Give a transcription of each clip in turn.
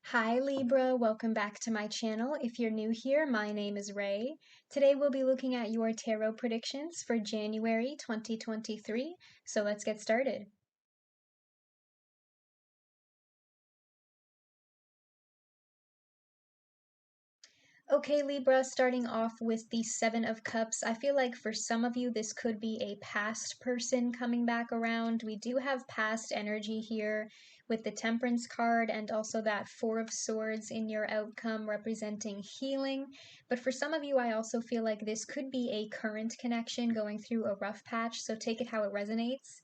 Hi Libra, welcome back to my channel. If you're new here, my name is Ray. Today we'll be looking at your tarot predictions for January 2023. So let's get started. Okay, Libra, starting off with the Seven of Cups. I feel like for some of you, this could be a past person coming back around. We do have past energy here with the Temperance card and also that Four of Swords in your outcome representing healing. But for some of you, I also feel like this could be a current connection going through a rough patch, so take it how it resonates.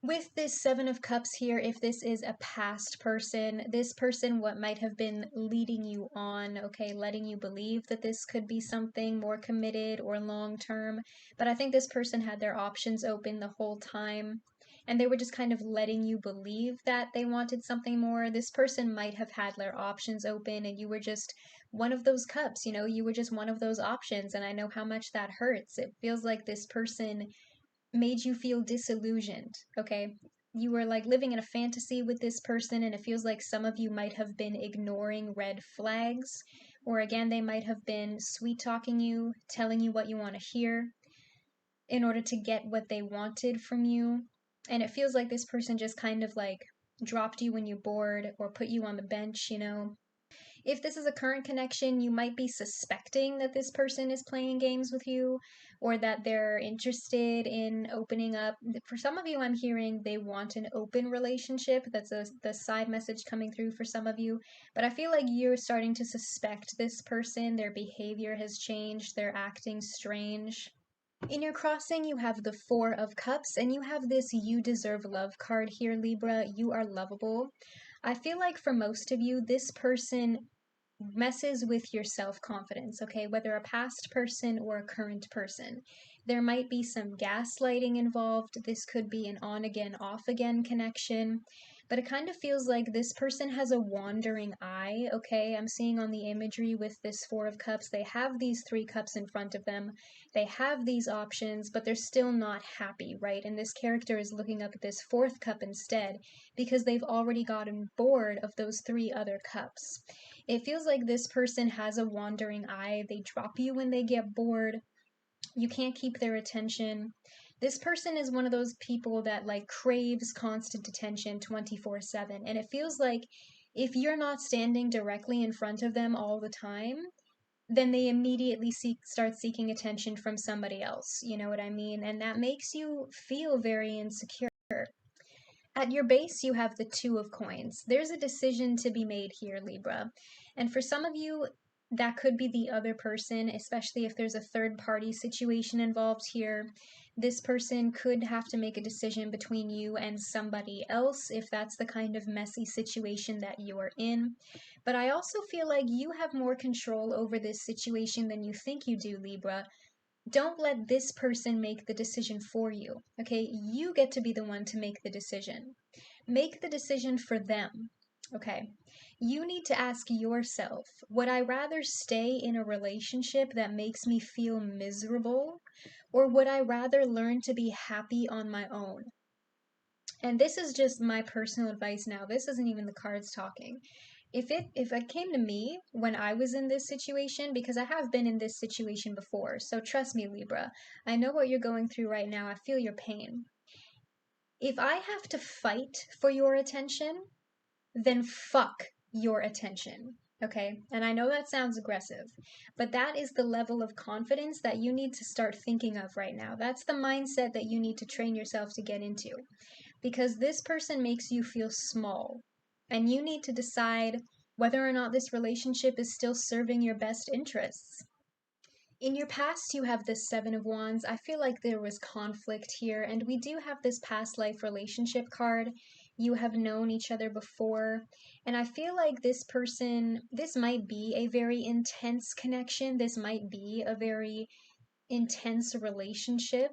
With this Seven of Cups here, if this is a past person, this person what might have been leading you on, okay, letting you believe that this could be something more committed or long term. But I think this person had their options open the whole time, and they were just kind of letting you believe that they wanted something more. This person might have had their options open, and you were just one of those cups, you were just one of those options, and I know how much that hurts. It feels like this person made you feel disillusioned, okay? You were like living in a fantasy with this person, and it feels like some of you might have been ignoring red flags, or again, they might have been sweet talking you, telling you what you want to hear in order to get what they wanted from you. And it feels like this person just kind of like dropped you when you're bored or put you on the bench. If this is a current connection, you might be suspecting that this person is playing games with you or that they're interested in opening up. For some of you, I'm hearing they want an open relationship. That's the side message coming through for some of you. But I feel like you're starting to suspect this person. Their behavior has changed, they're acting strange. In your crossing, you have the Four of Cups, and you have this You Deserve Love card here, Libra. You are lovable. I feel like for most of you, this person messes with your self confidence, okay? Whether a past person or a current person. There might be some gaslighting involved. This could be an on again, off again connection. But it kind of feels like this person has a wandering eye, okay? I'm seeing on the imagery with this Four of Cups, they have these three cups in front of them. They have these options, but they're still not happy, right? And this character is looking up at this fourth cup instead because they've already gotten bored of those three other cups. It feels like this person has a wandering eye. They drop you when they get bored. You can't keep their attention. This person is one of those people that like craves constant attention 24/7. And it feels like if you're not standing directly in front of them all the time, then they immediately start seeking attention from somebody else. You know what I mean? And that makes you feel very insecure. At your base, you have the Two of Coins. There's a decision to be made here, Libra. And for some of you, that could be the other person, especially if there's a third party situation involved here. This person could have to make a decision between you and somebody else if that's the kind of messy situation that you're in. But I also feel like you have more control over this situation than you think you do, Libra. Don't let this person make the decision for you, okay? You get to be the one to make the decision. Make the decision for them, okay? You need to ask yourself, would I rather stay in a relationship that makes me feel miserable, or would I rather learn to be happy on my own? And this is just my personal advice now. This isn't even the cards talking. If it came to me when I was in this situation, because I have been in this situation before, so trust me, Libra, I know what you're going through right now. I feel your pain. If I have to fight for your attention, then fuck your attention. Okay? And I know that sounds aggressive, but that is the level of confidence that you need to start thinking of right now. That's the mindset that you need to train yourself to get into. Because this person makes you feel small, and you need to decide whether or not this relationship is still serving your best interests. In your past, you have this Seven of Wands. I feel like there was conflict here, and we do have this past life relationship card. You have known each other before, and I feel like this might be a very intense connection. This might be a very intense relationship.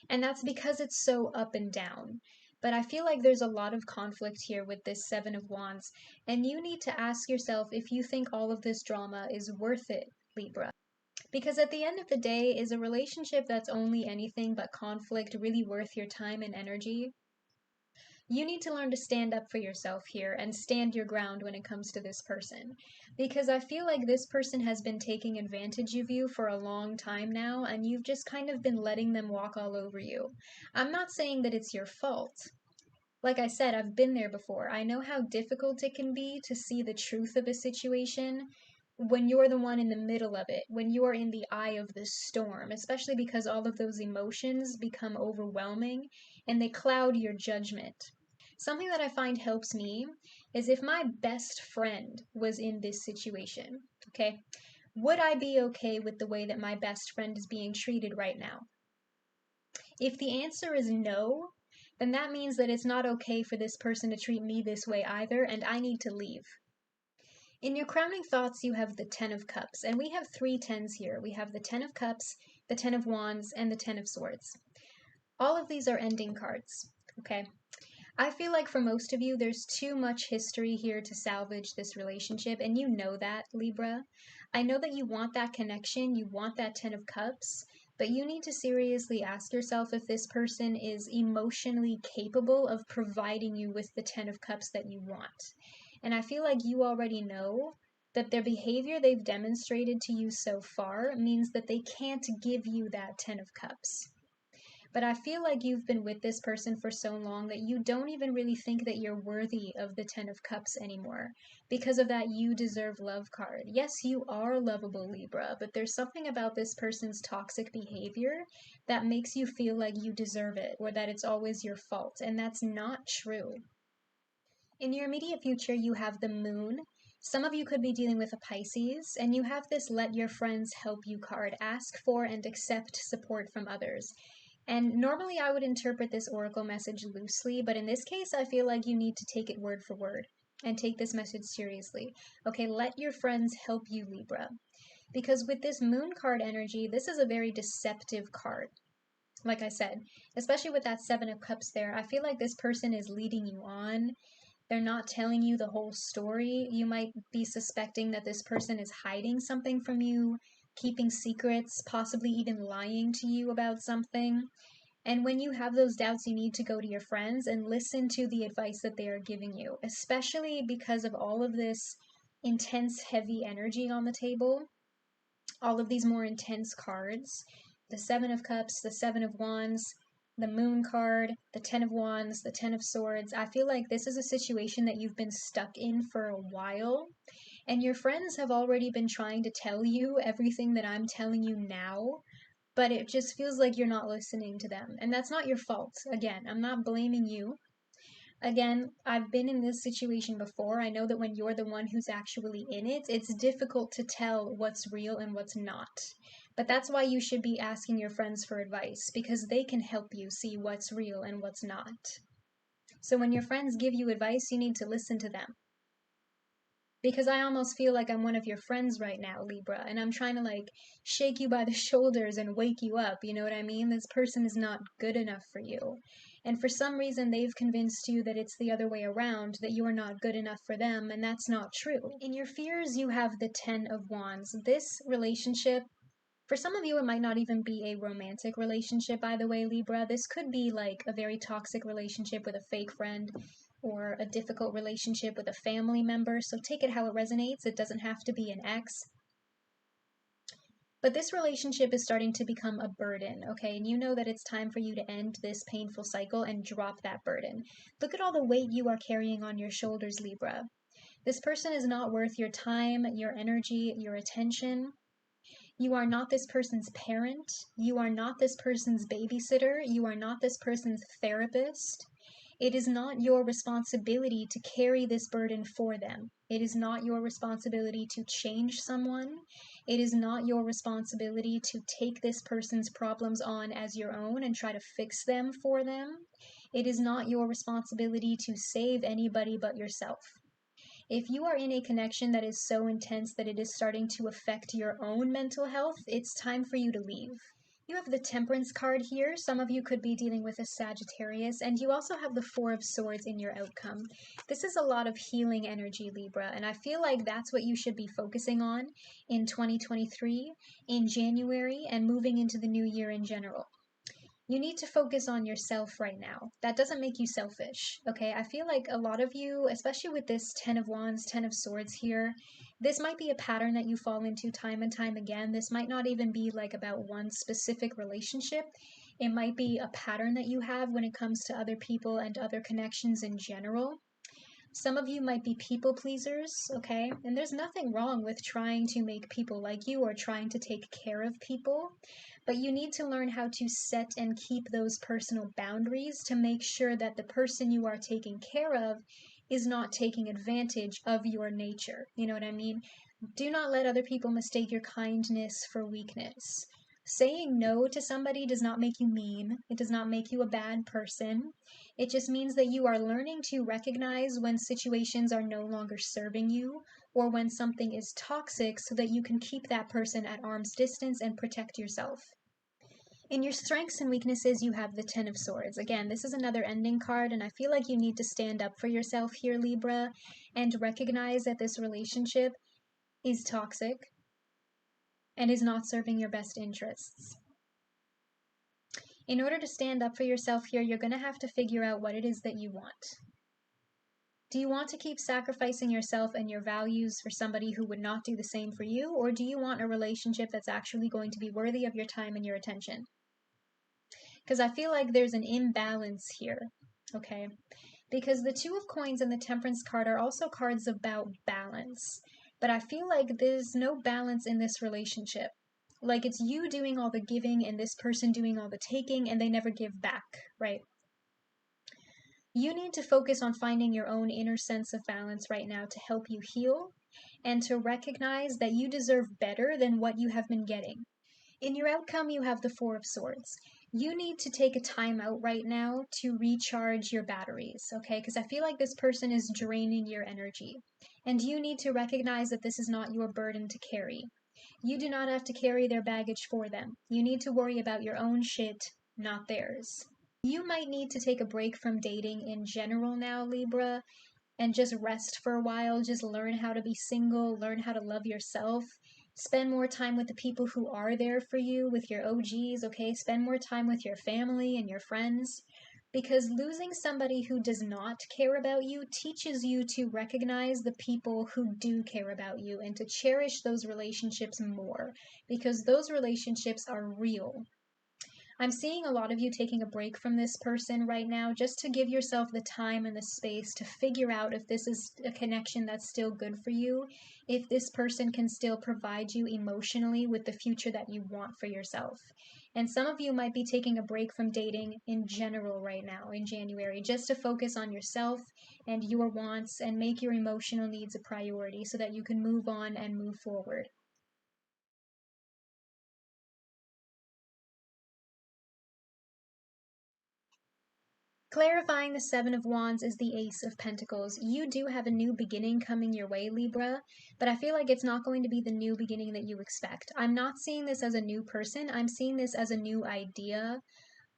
And that's because it's so up and down. But I feel like there's a lot of conflict here with this Seven of Wands, and you need to ask yourself if you think all of this drama is worth it, Libra. Because at the end of the day, is a relationship that's only anything but conflict really worth your time and energy? You need to learn to stand up for yourself here and stand your ground when it comes to this person. Because I feel like this person has been taking advantage of you for a long time now, and you've just kind of been letting them walk all over you. I'm not saying that it's your fault. Like I said, I've been there before. I know how difficult it can be to see the truth of a situation when you're the one in the middle of it, when you're in the eye of the storm, especially because all of those emotions become overwhelming and they cloud your judgment. Something that I find helps me is if my best friend was in this situation, okay, would I be okay with the way that my best friend is being treated right now? If the answer is no, then that means that it's not okay for this person to treat me this way either, and I need to leave. In your crowning thoughts, you have the Ten of Cups, and we have three tens here. We have the Ten of Cups, the Ten of Wands, and the Ten of Swords. All of these are ending cards, okay? I feel like for most of you, there's too much history here to salvage this relationship, and you know that, Libra. I know that you want that connection, you want that Ten of Cups, but you need to seriously ask yourself if this person is emotionally capable of providing you with the Ten of Cups that you want. And I feel like you already know that their behavior they've demonstrated to you so far means that they can't give you that Ten of Cups. But I feel like you've been with this person for so long that you don't even really think that you're worthy of the Ten of Cups anymore because of that you deserve love card. Yes, you are lovable, Libra, but there's something about this person's toxic behavior that makes you feel like you deserve it or that it's always your fault, and that's not true. In your immediate future, you have the moon. Some of you could be dealing with a Pisces, and you have this let your friends help you card. Ask for and accept support from others. And normally I would interpret this oracle message loosely, but in this case, I feel like you need to take it word for word and take this message seriously. Okay, let your friends help you, Libra. Because with this moon card energy, this is a very deceptive card. Like I said, especially with that Seven of Cups there, I feel like this person is leading you on. They're not telling you the whole story. You might be suspecting that this person is hiding something from you, keeping secrets, possibly even lying to you about something. And when you have those doubts, you need to go to your friends and listen to the advice that they are giving you, especially because of all of this intense, heavy energy on the table, all of these more intense cards, the Seven of Cups, the Seven of Wands, the Moon card, the Ten of Wands, the Ten of Swords. I feel like this is a situation that you've been stuck in for a while, and your friends have already been trying to tell you everything that I'm telling you now, but it just feels like you're not listening to them. And that's not your fault. Again, I'm not blaming you. Again, I've been in this situation before. I know that when you're the one who's actually in it, it's difficult to tell what's real and what's not. But that's why you should be asking your friends for advice, because they can help you see what's real and what's not. So when your friends give you advice, you need to listen to them. Because I almost feel like I'm one of your friends right now, Libra, and I'm trying to like shake you by the shoulders and wake you up, you know what I mean? This person is not good enough for you. And for some reason, they've convinced you that it's the other way around, that you are not good enough for them, and that's not true. In your fears, you have the Ten of Wands. This relationship, for some of you, it might not even be a romantic relationship, by the way, Libra. This could be like a very toxic relationship with a fake friend or a difficult relationship with a family member. So take it how it resonates. It doesn't have to be an ex. But this relationship is starting to become a burden, okay? And you know that it's time for you to end this painful cycle and drop that burden. Look at all the weight you are carrying on your shoulders, Libra. This person is not worth your time, your energy, your attention. You are not this person's parent. You are not this person's babysitter. You are not this person's therapist. It is not your responsibility to carry this burden for them. It is not your responsibility to change someone. It is not your responsibility to take this person's problems on as your own and try to fix them for them. It is not your responsibility to save anybody but yourself. If you are in a connection that is so intense that it is starting to affect your own mental health, it's time for you to leave. You have the Temperance card here. Some of you could be dealing with a Sagittarius, and you also have the Four of Swords in your outcome. This is a lot of healing energy, Libra, and I feel like that's what you should be focusing on in 2023, in January, and moving into the new year in general. You need to focus on yourself right now. That doesn't make you selfish, okay? I feel like a lot of you, especially with this 10 of Wands, 10 of Swords here, this might be a pattern that you fall into time and time again. This might not even be like about one specific relationship. It might be a pattern that you have when it comes to other people and other connections in general. Some of you might be people pleasers, okay? And there's nothing wrong with trying to make people like you or trying to take care of people, but you need to learn how to set and keep those personal boundaries to make sure that the person you are taking care of is not taking advantage of your nature. You know what I mean? Do not let other people mistake your kindness for weakness. Saying no to somebody does not make you mean. It does not make you a bad person. It just means that you are learning to recognize when situations are no longer serving you or when something is toxic so that you can keep that person at arm's distance and protect yourself. In your strengths and weaknesses, you have the Ten of Swords. Again, this is another ending card, and I feel like you need to stand up for yourself here, Libra, and recognize that this relationship is toxic and is not serving your best interests. In order to stand up for yourself here, you're going to have to figure out what it is that you want. Do you want to keep sacrificing yourself and your values for somebody who would not do the same for you, or do you want a relationship that's actually going to be worthy of your time and your attention? Because I feel like there's an imbalance here, okay? Because the Two of Coins and the Temperance card are also cards about balance. But I feel like there's no balance in this relationship. Like it's you doing all the giving and this person doing all the taking, and they never give back, right? You need to focus on finding your own inner sense of balance right now to help you heal and to recognize that you deserve better than what you have been getting. In your outcome, you have the Four of Swords. You need to take a time out right now to recharge your batteries, okay? Because I feel like this person is draining your energy. And you need to recognize that this is not your burden to carry. You do not have to carry their baggage for them. You need to worry about your own shit, not theirs. You might need to take a break from dating in general now, Libra, and just rest for a while. Just learn how to be single, learn how to love yourself. Spend more time with the people who are there for you, with your OGs, okay? Spend more time with your family and your friends. Because losing somebody who does not care about you teaches you to recognize the people who do care about you and to cherish those relationships more. Because those relationships are real. I'm seeing a lot of you taking a break from this person right now just to give yourself the time and the space to figure out if this is a connection that's still good for you, if this person can still provide you emotionally with the future that you want for yourself. And some of you might be taking a break from dating in general right now in January just to focus on yourself and your wants and make your emotional needs a priority so that you can move on and move forward. Clarifying the Seven of Wands is the Ace of Pentacles. You do have a new beginning coming your way, Libra, but I feel like it's not going to be the new beginning that you expect. I'm not seeing this as a new person. I'm seeing this as a new idea,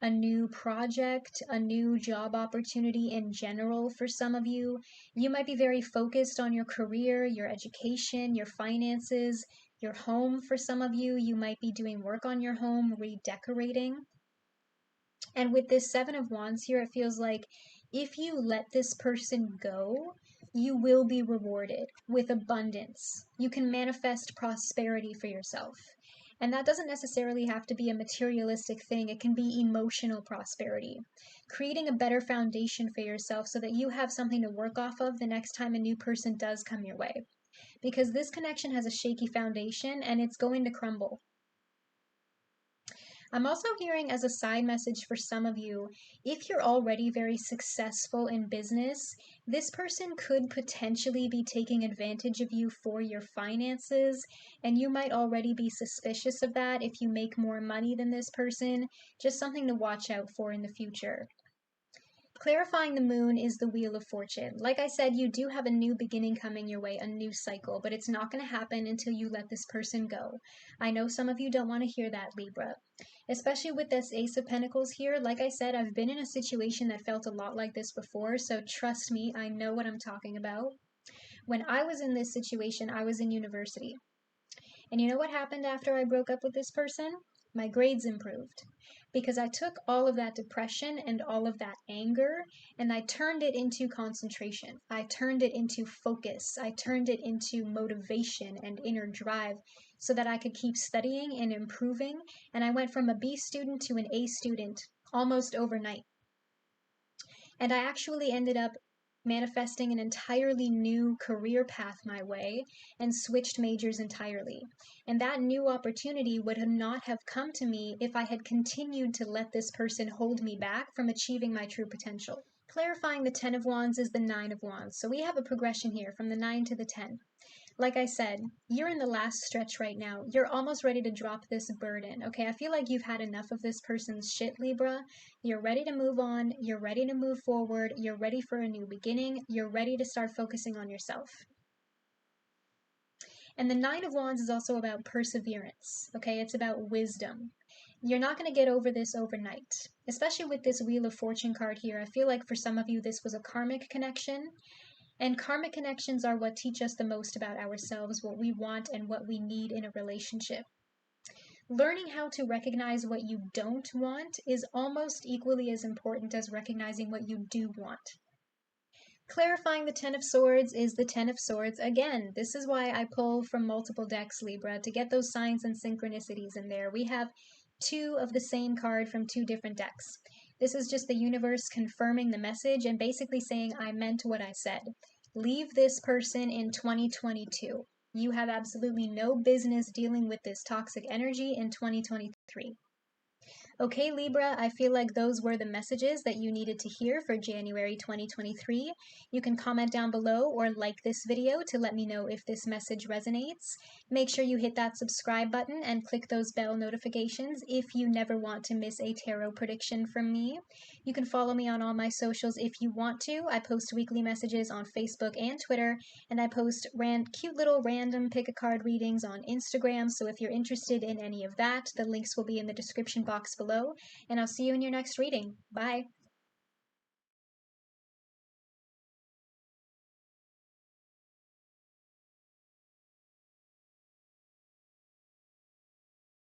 a new project, a new job opportunity in general for some of you. You might be very focused on your career, your education, your finances, your home for some of you. You might be doing work on your home, redecorating. And with this Seven of Wands here, it feels like if you let this person go, you will be rewarded with abundance. You can manifest prosperity for yourself. And that doesn't necessarily have to be a materialistic thing, it can be emotional prosperity. Creating a better foundation for yourself so that you have something to work off of the next time a new person does come your way. Because this connection has a shaky foundation and it's going to crumble. I'm also hearing as a side message for some of you, if you're already very successful in business, this person could potentially be taking advantage of you for your finances, and you might already be suspicious of that if you make more money than this person. Just something to watch out for in the future. Clarifying the moon is the Wheel of Fortune. Like I said, you do have a new beginning coming your way, a new cycle, but it's not going to happen until you let this person go. I know some of you don't want to hear that, Libra. Especially with this Ace of Pentacles here, like I said, I've been in a situation that felt a lot like this before, so trust me, I know what I'm talking about. When I was in this situation, I was in university. And you know what happened after I broke up with this person? My grades improved. because I took all of that depression and all of that anger and I turned it into concentration. I turned it into focus. I turned it into motivation and inner drive so that I could keep studying and improving. And I went from a B student to an A student almost overnight. And I actually ended up manifesting an entirely new career path my way and switched majors entirely. And that new opportunity would not have come to me if I had continued to let this person hold me back from achieving my true potential. Clarifying the 10 of Wands is the 9 of Wands. So we have a progression here from the 9 to the 10. Like I said, you're in the last stretch right now. You're almost ready to drop this burden, okay? I feel like you've had enough of this person's shit, Libra. You're ready to move on. You're ready to move forward. You're ready for a new beginning. You're ready to start focusing on yourself. And the 9 of Wands is also about perseverance, okay? It's about wisdom. You're not going to get over this overnight, especially with this Wheel of Fortune card here. I feel like for some of you, this was a karmic connection. And karmic connections are what teach us the most about ourselves, what we want, and what we need in a relationship. Learning how to recognize what you don't want is almost equally as important as recognizing what you do want. Clarifying the 10 of Swords is the 10 of Swords. Again, this is why I pull from multiple decks, Libra, to get those signs and synchronicities in there. We have 2 of the same card from 2 different decks. This is just the universe confirming the message and basically saying, I meant what I said. Leave this person in 2022. You have absolutely no business dealing with this toxic energy in 2023. Okay, Libra, I feel like those were the messages that you needed to hear for January 2023. You can comment down below or like this video to let me know if this message resonates. Make sure you hit that subscribe button and click those bell notifications if you never want to miss a tarot prediction from me. You can follow me on all my socials if you want to. I post weekly messages on Facebook and Twitter, and I post cute little random pick-a-card readings on Instagram, so if you're interested in any of that, the links will be in the description box below, and I'll see you in your next reading. Bye!